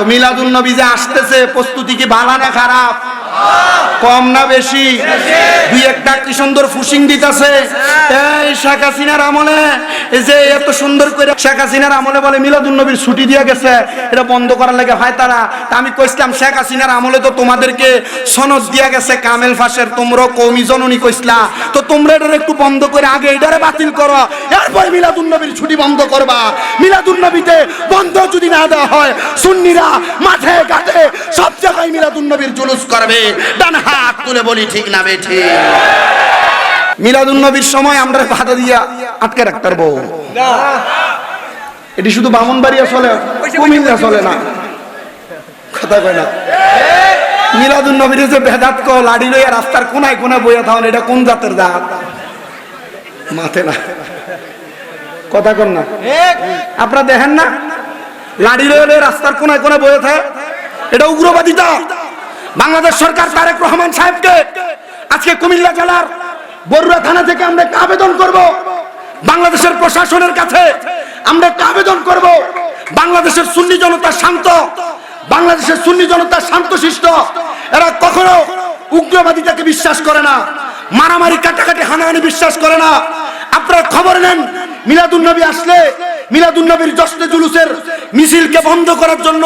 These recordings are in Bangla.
তো মিলাদুন নবী যে আসতেছে প্রস্তুতি কি ভালো না খারাপ? কম না বেশি? দুই একটা কি সুন্দর ফুসিং দিতেছে। এই শেখ হাসিনার আমলে যে এত সুন্দর করে শেখ হাসিনার আমলে বলে মিলাদুন নবীর ছুটি দিয়ে গেছে, এটা বন্ধ করার লাগে হয় তারা। তা আমি কইছিলাম শেখ হাসিনার আমলে তো তোমাদেরকে সনদ দিয়া গেছে কামেল ফাঁসের, তোমরা কওমি জননী কইছিলা, তো তোমরা এটা একটু বন্ধ করে আগে এটারে বাতিল করো, এরপর মিলাদুন নবীর ছুটি বন্ধ করবা। মিলাদুন নবীতে বন্ধ যদি না দেওয়া হয়, সুন্নিরা মাঠে ঘাটে সব জায়গায় মিলাদুন নবীর জুলুস করবে। ডান হাত তুলে বলি ঠিক না বেঠিক? মিলাদুন নবীর সময় আমরা বাধা দিয়া আটকে রাখতে পারবো না। এটি শুধু ব্রাহ্মণবাড়িয়া চলে, কুমিল্লা চলে না, কথা কয় না। মিলাদুন নবীর যে বেদাত কো লাড়ি লইয়া রাস্তার কোনায় কোনায় বইয়া থাকেন, এটা কোন জাতের জাত? মাথে না, কথা কন না। আপনারা দেখেন না লাড়ি লইয়া রাস্তার কোনায় কোনায় বইয়া থাকে, এটা উগ্রবাদিতা। বাংলাদেশ সরকার তারেক রহমান সাহেবকে আজকে কুমিল্লা জেলার বরুড়া থানা থেকে আমরা একটা আবেদন করব, বাংলাদেশের প্রশাসনের কাছে আমরা একটা আবেদন করব। বাংলাদেশের সুন্নি জনতা শান্ত, বাংলাদেশের সুন্নি জনতা শান্তশিষ্ট, এরা কখনো উগ্রবাদিতাকে বিশ্বাস করে না, মারামারি কাটাকাটি হানাহানি বিশ্বাস করে না। আপনারা খবর নেন, মিলাদুন নবী আসলে মিলাদুন নবীর জশ্নে জুলুসের মিছিলকে বন্ধ করার জন্য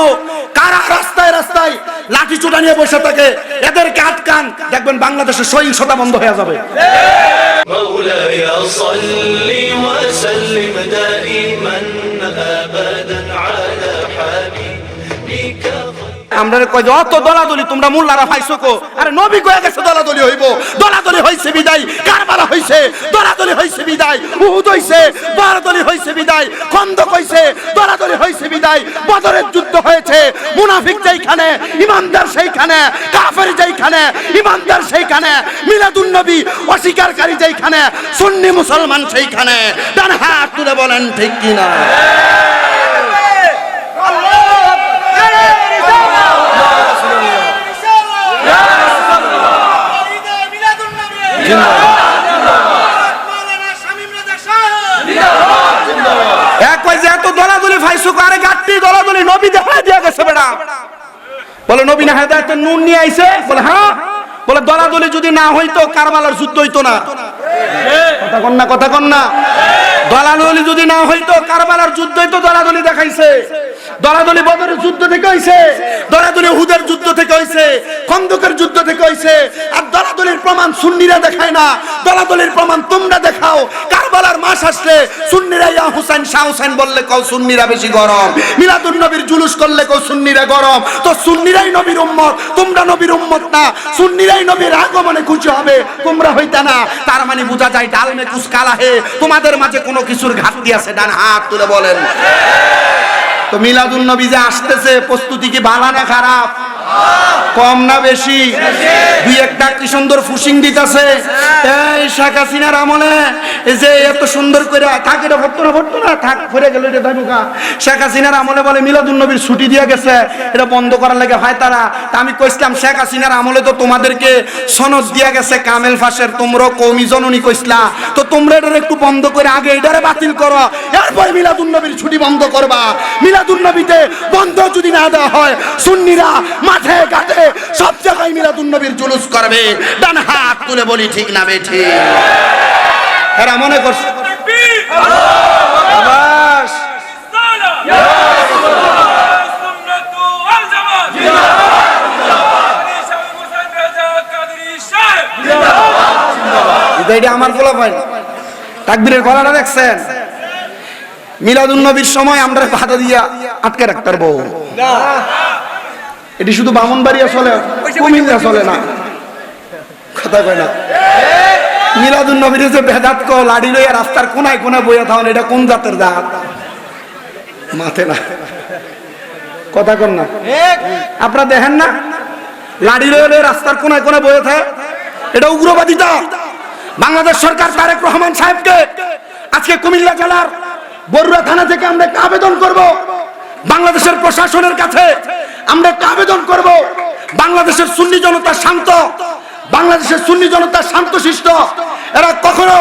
কারা রাস্তায় রাস্তায় লাঠি চোটা নিয়ে বসে থাকে, এদেরকে আটকান, দেখবেন বাংলাদেশের সহিংসতা বন্ধ হয়ে যাবে। مولاي صل وسلم دائما ابدا على حبيبك। আমরা কই যত দলাদলি তোমরা মোল্লারা পাইছো কো, আরে নবী কয়ে গেছে দলাদলি হইব, দলাদলি হইছে বিদায় কারবালা হইছে, দলাদলি হইছে বিদায় উহুদ হইছে, দলাদলি হইছে বিদায় খন্দক হইছে, দলাদলি হইছে বিদায় বদরের যুদ্ধ হয়েছে। মুনাফিক যেইখানে ইমানদার সেইখানে, কাফের যেইখানে ইমানদার সেইখানে, মিলাদুন নবী অস্বীকারী যেইখানে, সুন্নি মুসলমান সেইখানে। ডান হাত তুলে বলেন ঠিক কি না? নবী না হেদায়েতের নূর নিয়ে আইছে, বলে হ্যাঁ, বলে দলাদলি যদি না হইতো কারবালার যুদ্ধ হইতো না। কথা কন না, কথা কন না। দলাদলি যদি না হইতো কারবালার যুদ্ধ হইতো, দলাদলি দেখাইছে। দলাদলি বদরের যুদ্ধ থেকে হইছে, দলাদলি উহুদের যুদ্ধ থেকে হইছে, খন্দকের যুদ্ধ থেকে হইছে। আর দলাদলির প্রমাণ সুন্নিরা দেখায় না, দলাদলির প্রমাণ তোমরা দেখাও। কারবালার মাস আসলে সুন্নিরা ইয়া হুসাইন শাহ হুসাইন বললে কও সুন্নিরা বেশি গরম, মিলাদুন নবীর জুলুস করলে কও সুন্নিরা গরম। তো সুন্নিরাই নবীর উম্মত, তোমরা নবীর উম্মত না। সুন্নিরাই নবীর আগমনে খুশি হবে, তোমরা হইতা না। তার মানে বোঝা যায় ডাল মে কুছ কালা হে, তোমাদের মাঝে কোনো কিছুর ঘাটতি আছে। ডান হাত তুলে বলেন। তো মিলাদুন নবী যে আসতেছে প্রস্তুতি কি ভালো না খারাপ? কম না বেশি? দুই একটা কি সুন্দর ফুসিং দিতেছে। এই শেখ হাসিনার আমলে যে এত সুন্দর করে থাকে, এটা ভরতো না থাক ফিরে গেল, এটা দাইবুকা। শেখ হাসিনার আমলে বলে মিলাদুন নবীর ছুটি দিয়ে গেছে, এটা বন্ধ করার লাগে হয় তারা। তা আমি কইছিলাম শেখ হাসিনার আমলে তো তোমাদেরকে সনদ দিয়া গেছে কামেল ফাঁসের, তোমরা কওমি জননী কইছিলা, তো তোমরা এটা একটু বন্ধ করে আগে এটারে বাতিল করো, এরপর মিলাদুন নবীর ছুটি বন্ধ করবা। মিলাদুন নবীতে বন্ধ যদি না দেওয়া হয়, সুন্নিরা মাঠে ঘাটে সব জায়গায় মিলাদুন নবীর জুলুস করবে। ডান হাত তুলে বলি ঠিক না বেঠিক? এরা মনে করছে আমার বলা ভাই তাকবীরের গলাটা দেখছেন? মিলাদুন নবীর সময় আমরা বাধা দিয়া আটকে রাখতে পারবো না। এটি শুধু ব্রাহ্মণবাড়িয়া চলে, কুমিল্লা চলে না, কথা কয় না। মিলাদুন নবীর যে বেদাত কো লাড়ি লইয়া রাস্তার কোনায় কোনায় বইয়া থাকেন, এটা কোন জাতের জাত? মাথে না, কথা কন না। আপনারা দেখেন না লাড়ি লইয়া রাস্তার কোনায় কোনায় বইয়া থাকে, এটা উগ্রবাদিতা। বাংলাদেশ সরকার তারেক রহমান সাহেবকে আজকে কুমিল্লা জেলার বরুড়া থানা থেকে আমরা একটা আবেদন করব, বাংলাদেশের প্রশাসনের কাছে আমরা একটা আবেদন করব। বাংলাদেশের সুন্নি জনতা শান্ত, বাংলাদেশের সুন্নি জনতা শান্তশিষ্ট, এরা কখনো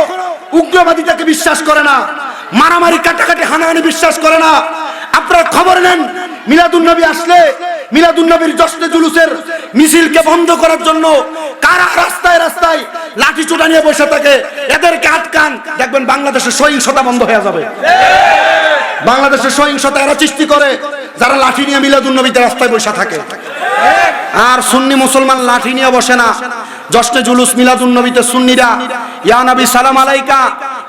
উগ্রবাদিতাকে বিশ্বাস করে না, মারামারি কাটাকাটি হানাহানি বিশ্বাস করে না। আপনারা খবর নেন, মিলাদুন নবী আসলে মিলাদুন নবীর জশ্নে জুলুসের মিছিলকে বন্ধ করার জন্য কারা রাস্তায় রাস্তায় লাঠি চুটা নিয়ে বসে থাকে, এদেরকে আটকান, দেখবেন বাংলাদেশের সহিংসতা বন্ধ হয়ে যাবে। বাংলাদেশের সহিংসতা এরা সৃষ্টি করে যারা লাঠি নিয়ে মিলাদুন নবীতে রাস্তায় বসে থাকে। আর সুন্নি মুসলমান লাঠি নিয়ে বসে না। জশ্নে জুলুস মিলাদুন নবীতে সুন্নিরা ইয়া নবী সালাম আলাইকা,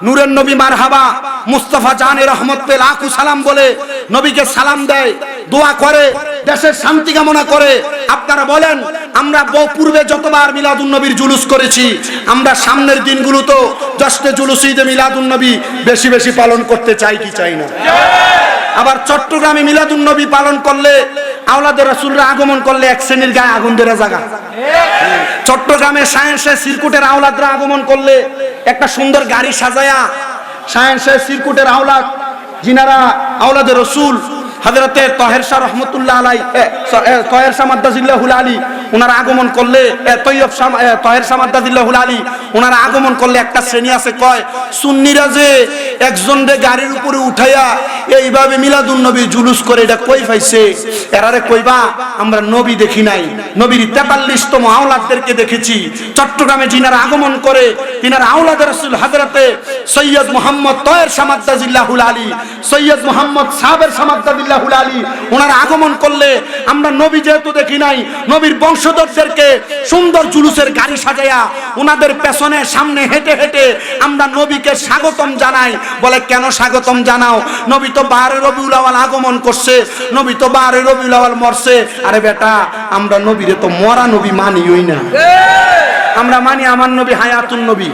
নূরের নবী মারহাবা, মুস্তাফা জানে রহমত পে লাখো সালাম বলে নবীকে সালাম দেয়, দোয়া করে, দেশের শান্তি কামনা করে। আপনারা বলেন, আমরা পূর্বে যতবার মিলাদুন নবীর জুলুস করেছি, আমরা সামনের দিনগুলোতেও জশ্নে জুলুস ঈদে মিলাদুন নবী বেশি বেশি পালন করতে চাই কি চাই না? আবার চট্টগ্রামে মিলাদুন নবী পালন করলে, আওলাদে রাসূলরা আগমন করলে এক শ্রেণীর গায়ে আগুন ধরে জায়গা। চট্টগ্রামে সায়েন্সের সিরকুটের আওলাদরা আগমন করলে একটা সুন্দর গাড়ি সাজায়া সায়েন্সের সিরকুটের আওলাদ, যিনারা আওলাদে রাসূল হযরতে তাহের শাহ রহমাতুল্লাহ আলাই, তাহের শাহ মাদ্দাজিল্লাহুল আলী, ওনারা আগমন করলে, তৈয়ব শাহ তাহের শাহ মাদ্দাজিল্লাহুল আলী, ওনারা আগমন করলে একটা শ্রেণী আছে কয় সুন্নিরা যে একজনরে গাড়ির উপরে উঠাইয়া এইভাবে মিলাদুন নবী জুলুস করে, এটা কই পাইছে? এরারে কইবা আমরা নবী দেখি নাই, নবীর 43তম আওলাদদেরকে দেখেছি। চট্টগ্রামে যিনারা আগমন করে তিনারা আওলাদে রাসূল হযরতে সৈয়দ মুহাম্মদ তাহের শাহ মাদ্দাজিল্লাহুল আলী, সৈয়দ মুহাম্মদ সাবের শাহ মাদ্দাজিল্লাহুল আলী, ওনারা আগমন করলে আমরা নবী যেহেতু দেখি নাই, নবীর বংশধরদেরকে সুন্দর জুলুসের গাড়ি সাজায়া ওনাদের পেছনে সামনে হেঁটে হেঁটে আমরা নবীকে স্বাগতম জানাই। বলে কেন স্বাগতম জানাও? নবী তো 12 রবিউল আউয়াল আগমন করছে, নবী তো 12 রবিউল আউয়াল মরছে। আরে বেটা, আমরা নবীরে তো মরা নবী মানিই না, আমরা মানি আমার নবী হায়াতুন নবী।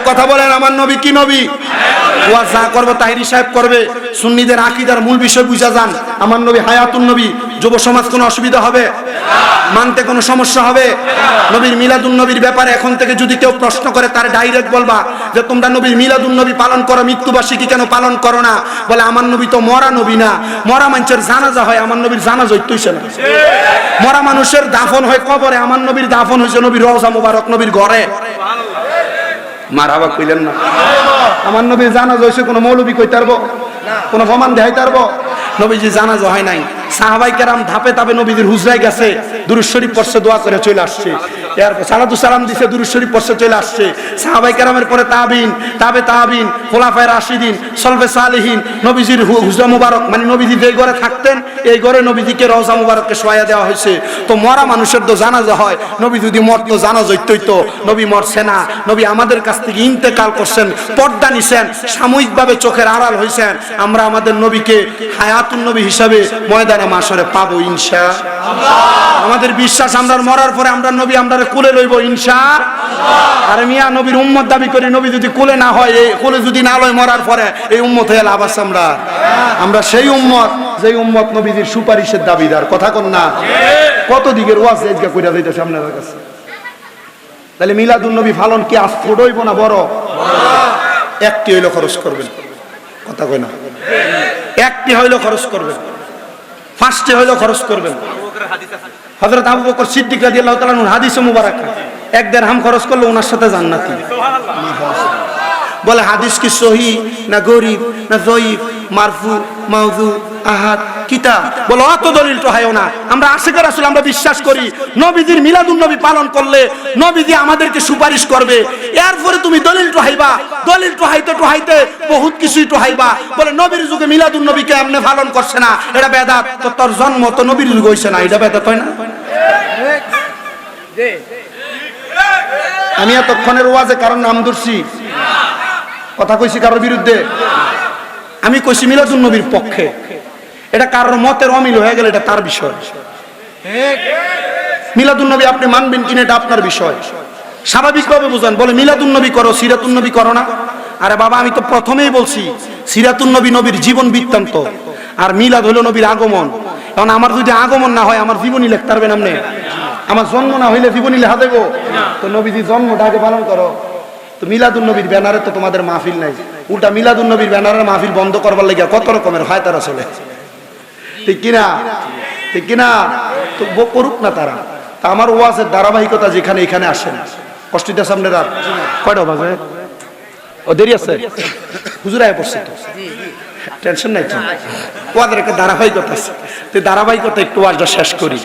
কথা বলেন, আমার নবী কি নবী? ওয়াজ যা করবে তাহিরি সাহেব করবে, সুন্নিদের আকীদার মূল বিষয় বুঝা যান। আমার নবী হায়াতুন নবী। যুব সমাজ কোনো অসুবিধা হবে? মানতে কোনো সমস্যা হবে? নবীর মিলাদুন নবীর ব্যাপারে এখন থেকে যদি কেউ প্রশ্ন করে, তার ডাইরেক্ট বলবা যে তোমরা নবীর মিলাদুন নবী পালন করো, মৃত্যুবার্ষিকী কেন পালন করো না? বলে আমার নবী তো মরা নবী না, মরা মানুষের জানাজা হয়, আমার নবীর জানাজা হইতেছে না। মরা মানুষের দাফন হয় কবরে, আমার নবীর দাফন হয়েছে নবীর রওজা মুবারক, নবীর ঘরে। মারহাবা কইলেন না? আমার নবীর জানাজা হয়েছে কোনো মৌলবী কইতে পারবো? কোনো প্রমাণ দেখাইতে পারবো? নবীজি জানাজা হয় নাই। সাহাবাই কেরাম ধাপে ধাপে নবীজির হুজরায় গেছে, দুরূদ শরীফ পড়ছে, দোয়া করে চলে আসছে। এরপর সালাতু সালাম দিছে, দুরূদ শরীফ পড়ছে, চলে আসছে। সাহাবাই কেরামের পরে তাবিন, তাবে তাবিন, খোলাফায়ে রাশিদিন, সলফে সালেহিন, নবীজির হুজরা মুবারক, মানে নবীজি যেই ঘরে থাকতেন এই ঘরে নবীজিকে রওজা মুবারককে শোয়া দেওয়া হয়েছে। তো মরা মানুষের তো জানাজা হয়, নবী যদি মরতো জানাজা হইতো। নবী মরছে না, নবী আমাদের কাছ থেকে ইন্তেকাল করছেন, পর্দা নিছেন, সাময়িকভাবে চোখের আড়াল হয়েছেন। আমরা আমাদের নবীকে হায়াতুন নবী হিসাবে ময়দানে মাশরে পাবো ইনশাআল্লাহ। আমাদের বিশ্বাস, আমরা মরার পরে আমরা নবী আমরা কোলে লইব ইনশাআল্লাহ। আর মিয়া নবীর উম্মত দাবি করি, নবী যদি কোলে না হয়, এই কোলে যদি না লয় মরার পরে, এই উম্মত হয়ে লাভ আছে? আমরা সেই উম্মত যেই উম্মত নবীজির সুপারিশের দাবিদার। কথা কোন না? কত দিকের ওয়াজ এজগা কইরা যাইতেছে আপনাদের কাছে। তাহলে মিলাদুন নবী পালন কি আজ ছোট হইব না বড়? একটি হইলো খরচ করবেন। কথা কই না? একটি হইলো খরচ করবেন, ফার্স্টে হইলো খরচ করবেন। হযরত আবু বকর সিদ্দিক রাদিয়াল্লাহু তাআলা আনহু হাদিসে মুবারক, 1 দিরহাম খরচ করলে ওনার সাথে জান্নাতি। বলে হাদিস কি সহিহ না গরীব না যঈফ, মারফু, মাওযু, আহাদ, কিতাব? বলে অত দলিল তো হয় না। আমরা আশিকের রাসূল আমরা বিশ্বাস করি, নবীজির মিলাদুন নবী পালন করলে নবীজি আমাদেরকে সুপারিশ করবে। এরপরে তুমি দলিল তো হাইবা, দলিল তো হাইতে বহুত কিছুই তো হাইবা। বলে নবীর যুগে মিলাদুন নবীকে এমনি পালন করছে না, এটা বেদাত। তো তোর জন্ম তো নবীর যুগে হইছে না, এটা বেদাত হয় না? আমি এতক্ষণের ওয়াজে কারণ নাম ধরছি, কথা কইছি কারোর বিরুদ্ধে? আমি কইছি মিলাদুন নবীর পক্ষে। এটা কারোর মতের অমিল হয়ে গেলে এটা তার বিষয়। মিলাদুন নবী আপনি মানবেন কিনা এটা আপনার বিষয়। স্বাভাবিকভাবে বুঝান। বলে মিলাদুন নবী করো, সিরাতুন নবী করো না। আরে বাবা, আমি তো প্রথমেই বলছি সিরাতুন নবী নবীর জীবন বৃত্তান্ত, আর মিলাদ হলো নবীর আগমন। কারণ আমার যদি আগমন না হয়, আমার জীবনী লিখতে পারবেন আপনি? আমার জন্ম না হইলে জীবনী লেখা দেবো? তো নবীজি জন্মটা আগে পালন করো। তো মিলাদুন নবীর ব্যানারে তো তোমাদের মাহফিল নাই, উল্টা মিলাদুন নবীর ব্যানারের মাহফিল বন্ধ করবার লেগে কত রকমের হয় তারা চলে। ঠিক কিনা? ঠিক কিনা? তো করুক না তারা। তা আমার ওয়াজের ধারাবাহিকতা যেখানে এখানে আসে না। কষ্ট দিতে সামনে রাত কয়টা বাজে? ও দেরি আছে, হুজুর আয়া পড়ছে তো। টেনশন নাই তো, ওদের একটা ধারাবাহিকতা আছে, তো ধারাবাহিকতা একটু ওয়াজটা শেষ করি।